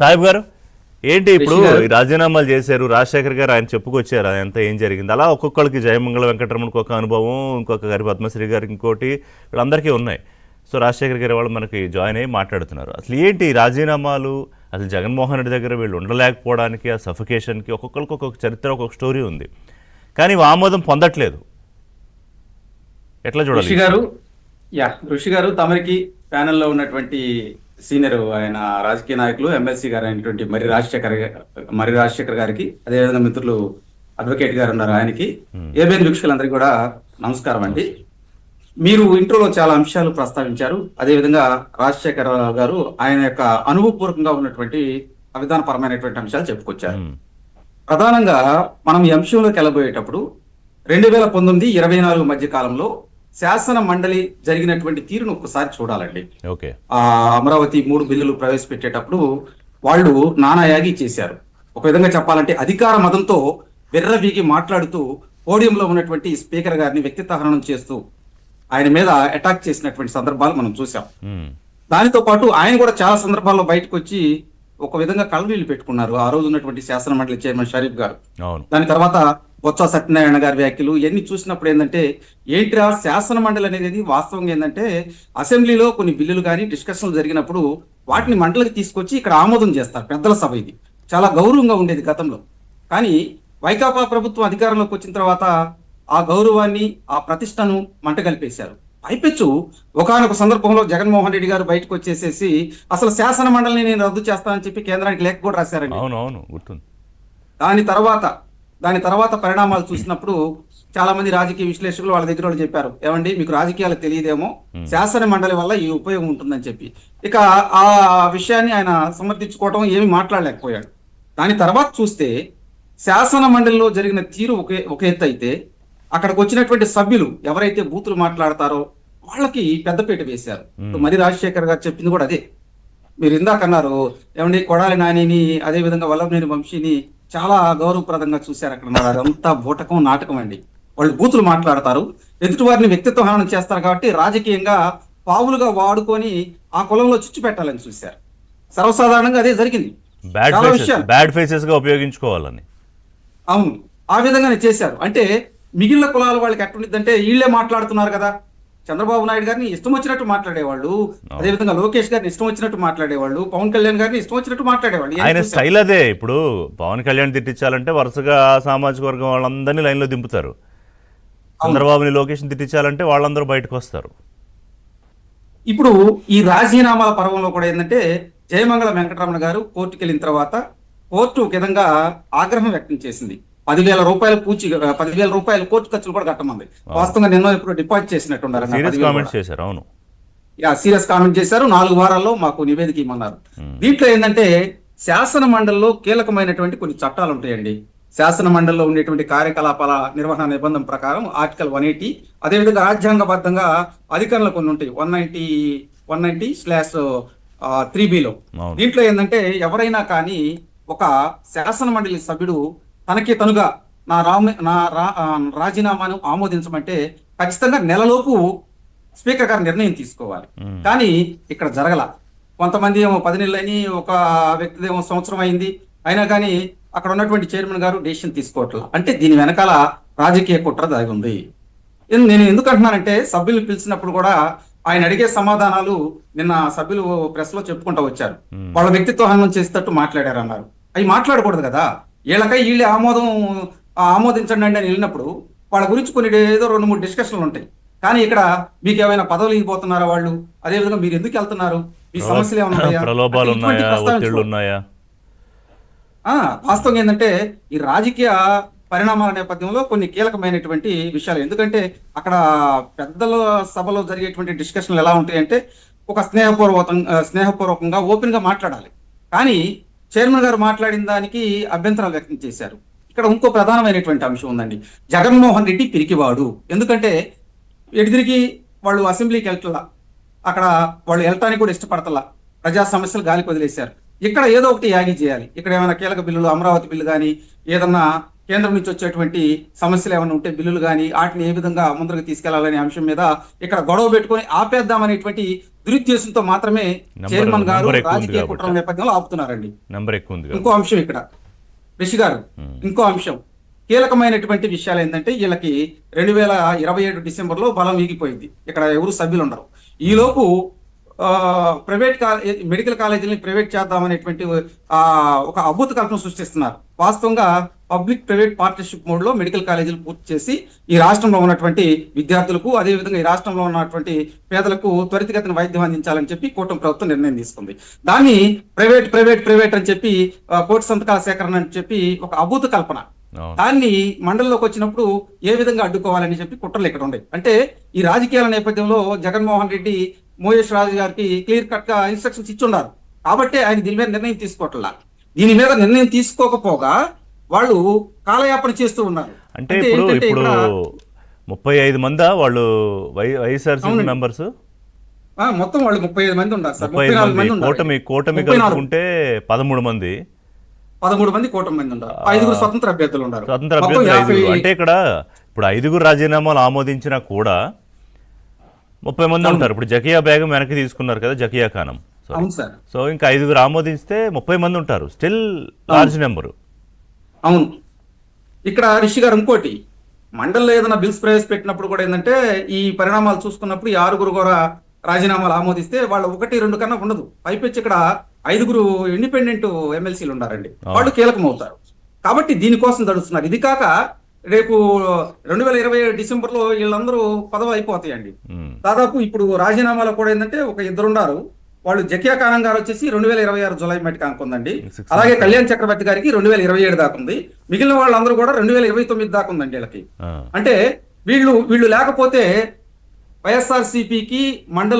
సాహిబ్ గారు ఏంటి ఇప్పుడు రిషి గారు ఈ రాజీనామాలు చేశారు, రాజశేఖర్ గారు ఆయన చెప్పుకొచ్చారు అదంతా ఏం జరిగింది, అలా ఒక్కొక్కరికి జయమంగళ వెంకటరమణకి ఒక అనుభవం, ఇంకొక గారి పద్మశ్రీ గారికి ఇంకోటి, వీళ్ళందరికీ ఉన్నాయి. సో రాజశేఖర్ గారి వాళ్ళు మనకి జాయిన్ అయ్యి మాట్లాడుతున్నారు. అసలు ఏంటి ఈ రాజీనామాలు, అసలు జగన్మోహన్ రెడ్డి దగ్గర వీళ్ళు ఉండలేకపోవడానికి, ఆ సఫికేషన్కి ఒక్కొక్కరికి ఒక్కొక్క చరిత్ర, ఒక్కొక్క స్టోరీ ఉంది, కానీ ఆమోదం పొందట్లేదు. ఎట్లా చూడాలి ఋషి గారు ఋషి గారు తమరికి ప్యానెల్లో ఉన్నటువంటి సీనియర్ ఆయన రాజకీయ నాయకులు ఎమ్మెల్సీ గారు అయినటువంటి మరి రాజశేఖర్ గారికి, అదేవిధంగా మిత్రులు అడ్వకేట్ గారు ఉన్నారు ఆయనకి, ఏబిఎన్ వీక్షకులందరికీ కూడా నమస్కారం అండి. మీరు ఇంట్రోలో చాలా అంశాలు ప్రస్తావించారు. అదేవిధంగా రాజశేఖర్ గారు ఆయన యొక్క అనుభవపూర్వకంగా ఉన్నటువంటి అవిధానపరమైనటువంటి అంశాలు చెప్పుకొచ్చారు. ప్రధానంగా మనం ఈ అంశంలోకి వెళ్ళబోయేటప్పుడు 2019-24 మధ్య కాలంలో శాసన మండలి జరిగినటువంటి తీరును ఒక్కసారి చూడాలండి. ఓకే, అమరావతి 3 బిల్లులు ప్రవేశపెట్టేటప్పుడు వాళ్ళు నానాయాగి చేశారు. ఒక విధంగా చెప్పాలంటే అధికార మదంతో విర్రవీగి మాట్లాడుతూ పోడియంలో ఉన్నటువంటి స్పీకర్ గారిని వ్యక్తిత్వ హననం చేస్తూ ఆయన మీద అటాక్ చేసినటువంటి సందర్భాలు మనం చూసాం. దానితో పాటు ఆయన కూడా చాలా సందర్భాల్లో బయటకు వచ్చి ఒక విధంగా కళ్ళనీళ్లు పెట్టుకున్నారు ఆ రోజు ఉన్నటువంటి శాసన మండలి చైర్మన్ షరీఫ్ గారు. దాని తర్వాత బొత్స సత్యనారాయణ గారి వ్యాఖ్యలు ఇవన్నీ చూసినప్పుడు ఏంటంటే ఏంటిరా శాసన మండలి అనేది వాస్తవంగా ఏంటంటే అసెంబ్లీలో కొన్ని బిల్లులు కానీ డిస్కషన్లు జరిగినప్పుడు వాటిని మండలికి తీసుకొచ్చి ఇక్కడ ఆమోదం చేస్తారు. పెద్దల సభ ఇది చాలా గౌరవంగా ఉండేది గతంలో. కానీ వైకాపా ప్రభుత్వం అధికారంలోకి వచ్చిన తర్వాత ఆ గౌరవాన్ని, ఆ ప్రతిష్టను మంటగలిపేశారు. పైపెచ్చు ఒకానొక సందర్భంలో జగన్మోహన్ రెడ్డి గారు బయటకు వచ్చేసేసి అసలు శాసన మండలిని నేను రద్దు చేస్తానని చెప్పి కేంద్రానికి లేఖ కూడా రాశారండి. దాని తర్వాత పరిణామాలు చూసినప్పుడు చాలా మంది రాజకీయ విశ్లేషకులు వాళ్ళ దగ్గర వాళ్ళు చెప్పారు, ఏమండి మీకు రాజకీయాలు తెలియదేమో, శాసన మండలి వల్ల ఈ ఉపయోగం ఉంటుందని చెప్పి. ఇక ఆ విషయాన్ని ఆయన సమర్థించుకోవటం ఏమి మాట్లాడలేకపోయాడు. దాని తర్వాత చూస్తే శాసన మండలిలో జరిగిన తీరు ఒక ఎత్తు అయితే, అక్కడికి వచ్చినటువంటి సభ్యులు ఎవరైతే బూతులు మాట్లాడతారో వాళ్ళకి పెద్దపీట వేశారు. మరి రాజశేఖర్ గారు చెప్పింది కూడా అదే. మీరు ఇందాక అన్నారు, ఏమండి కొడాలి నానిని, అదే విధంగా వల్లభనేని వంశీని చాలా గౌరవప్రదంగా చూశారు అక్కడ. అదంతా బూటకం, నాటకం అండి. వాళ్ళు బూతులు మాట్లాడతారు, ఎదుటి వారిని వ్యక్తిత్వ హననం చేస్తారు కాబట్టి రాజకీయంగా పావులుగా వాడుకొని ఆ కులంలో చిచ్చు పెట్టాలని చూశారు. సర్వసాధారణంగా అదే జరిగింది. బ్యాడ్ ఫేసెస్ గా ఉపయోగించుకోవాలని. అవును, ఆ విధంగానే చేశారు. అంటే మిగిలిన కులాల వాళ్ళకి ఎట్టుండిద్దంటే వీళ్ళే మాట్లాడుతున్నారు కదా, చంద్రబాబు నాయుడు గారిని ఇష్టం వచ్చినట్టు మాట్లాడేవాళ్ళు, అదేవిధంగా లోకేష్ గారిని ఇష్టం వచ్చినట్టు మాట్లాడేవాళ్ళు, పవన్ కళ్యాణ్ గారిని ఇష్టం వచ్చినట్టు మాట్లాడేవాళ్ళు. ఆయన స్టైల్ అదే. ఇప్పుడు పవన్ కళ్యాణ్ తిట్టించాలంటే వరుసగా సామాజిక వర్గం వాళ్ళందరినీ లైన్లో దింపుతారు. చంద్రబాబుని, లోకేష్ తిట్టించాలంటే వాళ్ళందరూ బయటకు వస్తారు. ఇప్పుడు ఈ రాజీనామాల పర్వంలో కూడా ఏంటంటే జయమంగళ వెంకటరమణ గారు కోర్టుకు వెళ్ళిన తర్వాత కోర్టు ఒక విధంగా ఆగ్రహం వ్యక్తం చేసింది. 10,000 రూపాయలు 10,000 రూపాయలు కోర్టు ఖర్చులు కూడా కట్టమంది. వాస్తవంగా నిన్న ఇప్పుడు డిపాజిట్ చేసినట్టున్నారు. సీరియస్ కామెంట్ చేశారు. 4 వారాల్లో మాకు నివేదిక ఇవ్వమన్నారు. దీంట్లో ఏంటంటే శాసన మండలిలో కీలకమైనటువంటి కొన్ని చట్టాలు ఉంటాయండి. శాసన మండలిలో ఉండేటువంటి కార్యకలాపాల నిర్వహణ నిబంధన ప్రకారం ఆర్టికల్ 180, అదేవిధంగా రాజ్యాంగబద్ధంగా అధికారులు కొన్ని ఉంటాయి 190/3Bలో. దీంట్లో ఏంటంటే ఎవరైనా కానీ ఒక శాసన మండలి సభ్యుడు తనకి తనుగా నా రాజీనామాను ఆమోదించమంటే ఖచ్చితంగా నెలలోపు స్పీకర్ గారు నిర్ణయం తీసుకోవాలి. కానీ ఇక్కడ జరగల. కొంతమంది ఏమో 10 నెలలని, ఒక వ్యక్తి ఏమో సంవత్సరం అయింది, అయినా కానీ అక్కడ ఉన్నటువంటి చైర్మన్ గారు డెసిషన్ తీసుకోవట్లా. అంటే దీని వెనకాల రాజకీయ కుట్ర దాగి ఉంది. నేను ఎందుకు అంటున్నానంటే సభ్యులు పిలిచినప్పుడు కూడా ఆయన అడిగే సమాధానాలు నిన్న సభ్యులు ప్రెస్ లో చెప్పుకుంటూ వచ్చారు. వాళ్ళ వ్యక్తిత్వ హననం చేసేటట్టు మాట్లాడారు అన్నారు. అవి మాట్లాడకూడదు కదా. వీళ్ళే ఆమోదించండి అని వెళ్ళినప్పుడు వాళ్ళ గురించి కొన్ని ఏదో 2-3 డిస్కషన్లు ఉంటాయి. కానీ ఇక్కడ మీకు ఏమైనా పదవులు ఇవ్వబోతున్నారా వాళ్ళు, అదేవిధంగా మీరు ఎందుకు వెళ్తున్నారు, మీ సమస్యలు ఏమన్నాయా? వాస్తవం ఏంటంటే ఈ రాజకీయ పరిణామాల నేపథ్యంలో కొన్ని కీలకమైనటువంటి విషయాలు. ఎందుకంటే అక్కడ పెద్దల సభలో జరిగేటువంటి డిస్కషన్లు ఎలా ఉంటాయంటే ఒక స్నేహపూర్వకంగా ఓపెన్ గా మాట్లాడాలి. కానీ చైర్మన్ గారు మాట్లాడిన దానికి అభ్యంతరాలు వ్యక్తం చేశారు. ఇక్కడ ఇంకో ప్రధానమైనటువంటి అంశం ఉందండి. జగన్మోహన్ రెడ్డి పిరికివాడు. ఎందుకంటే ఎడిదిరికి వాళ్ళు అసెంబ్లీకి వెళ్తలా, అక్కడ వాళ్ళు వెళ్ళటానికి కూడా ఇష్టపడతలా, ప్రజా సమస్యలు గాలికి వదిలేశారు. ఇక్కడ ఏదో ఒకటి యాగి చేయాలి. ఇక్కడ ఏమైనా కీలక బిల్లులు, అమరావతి బిల్లు కానీ, ఏదన్నా కేంద్రం నుంచి వచ్చేటువంటి సమస్యలు ఏమైనా ఉంటే బిల్లులు కానీ వాటిని ఏ విధంగా ముందుకు తీసుకెళ్లాలనే అంశం మీద ఇక్కడ గొడవ పెట్టుకొని ఆపేద్దామనేటువంటి దురుద్దేశంతో మాత్రమే నంబర్ చైర్మన్ గారు ఎక్కువ ఉంది రాజకీయ కాబట్టి. కుట్రల నేపథ్యంలో ఆపుతున్నారండి. నెంబర్ ఎక్కువ ఉంది కదా. ఇంకో అంశం ఇక్కడ రిషి గారు, ఇంకో అంశం కీలకమైనటువంటి విషయాలు ఏంటంటే వీళ్ళకి 2027 డిసెంబర్లో బలం వీగిపోయింది. ఇక్కడ ఎవరు సభ్యులు ఉండరు. ఈలోపు ప్రైవేట్ మెడికల్ కాలేజీని ప్రైవేట్ చేద్దామనేటువంటి ఒక అద్భుత కల్పన సృష్టిస్తున్నారు. వాస్తవంగా పబ్లిక్ ప్రైవేట్ పార్ట్నర్షిప్ మోడ్ లో మెడికల్ కాలేజీలు పూర్తి చేసి ఈ రాష్ట్రంలో ఉన్నటువంటి విద్యార్థులకు, అదేవిధంగా ఈ రాష్ట్రంలో ఉన్నటువంటి పేదలకు త్వరితగతిన వైద్యం అందించాలని చెప్పి కూటమి ప్రభుత్వం నిర్ణయం తీసుకుంది. దాన్ని ప్రైవేట్ అని చెప్పి కోటి సంతకాల సేకరణ అని చెప్పి ఒక అద్భుత కల్పన. దాన్ని మండలంలోకి వచ్చినప్పుడు ఏ విధంగా అడ్డుకోవాలని చెప్పి కుట్రలు ఇక్కడ ఉన్నాయి. అంటే ఈ రాజకీయాల నేపథ్యంలో జగన్మోహన్ రెడ్డి మోయేష్ రాజు గారికి క్లియర్ కట్ గా ఇన్స్ట్రక్షన్స్ ఇచ్చున్నారు. కాబట్టి ఆయన దీని మీద నిర్ణయం తీసుకోవట్లా. దీని మీద నిర్ణయం తీసుకోకపోగా వాళ్ళు కాలయాపన చేస్తూ ఉన్నారు. అంటే ఇప్పుడు 35 మంది వాళ్ళు వైఎస్ఆర్సీపీ మెంబర్స్, మొత్తం వాళ్ళు 35 మంది ఉన్నారు సార్. 34 మంది కూటమి కలుపుకుంటే 13 మంది, 13 మంది కూటమి మంది ఉన్నారు. 5 స్వతంత్ర అభ్యర్థులు ఉన్నారు. స్వతంత్ర అభ్యర్థులు 5. అంటే ఇక్కడ ఇప్పుడు 5 రాజీనామాలు ఆమోదించినా కూడా 30 మంది ఉంటారు. ఇప్పుడు జకియా బేగం వెనక్కి తీసుకున్నారు కదా, జకియా ఖానం. అవును సార్. సో ఇంకా 5 ఆమోదిస్తే 30 మంది ఉంటారు. Still large number. అవును. ఇక్కడ రిషి గారు ఇంకోటి, మండలిలో ఏదైనా బిల్స్ ప్రవేశపెట్టినప్పుడు కూడా ఏంటంటే ఈ పరిణామాలు చూసుకున్నప్పుడు ఈ 6 కూడా రాజీనామాలు ఆమోదిస్తే వాళ్ళు 1-2 కన్నా ఉండదు. పైపెచ్చి ఇక్కడ 5 ఇండిపెండెంట్ ఎమ్మెల్సీలు ఉన్నారండి. వాళ్ళు కీలకం అవుతారు. కాబట్టి దీనికోసం తడుస్తున్నారు. ఇది కాక రేపు 2027 డిసెంబర్లో వీళ్ళందరూ పదవి అయిపోతాయండి. దాదాపు ఇప్పుడు రాజీనామాలో కూడా ఏంటంటే ఒక 2 ఉన్నారు. వాళ్ళు జకియా ఖానం గారు వచ్చేసి 2026 జూలై మట్టికి అనుకుందండి. అలాగే కళ్యాణ్ చక్రవర్తి గారికి 2027 దాకా ఉంది. మిగిలిన వాళ్ళందరూ కూడా 2029 దాకా ఉందండి వీళ్ళకి. అంటే వీళ్ళు లేకపోతే వైఎస్ఆర్సీపీకి మండలి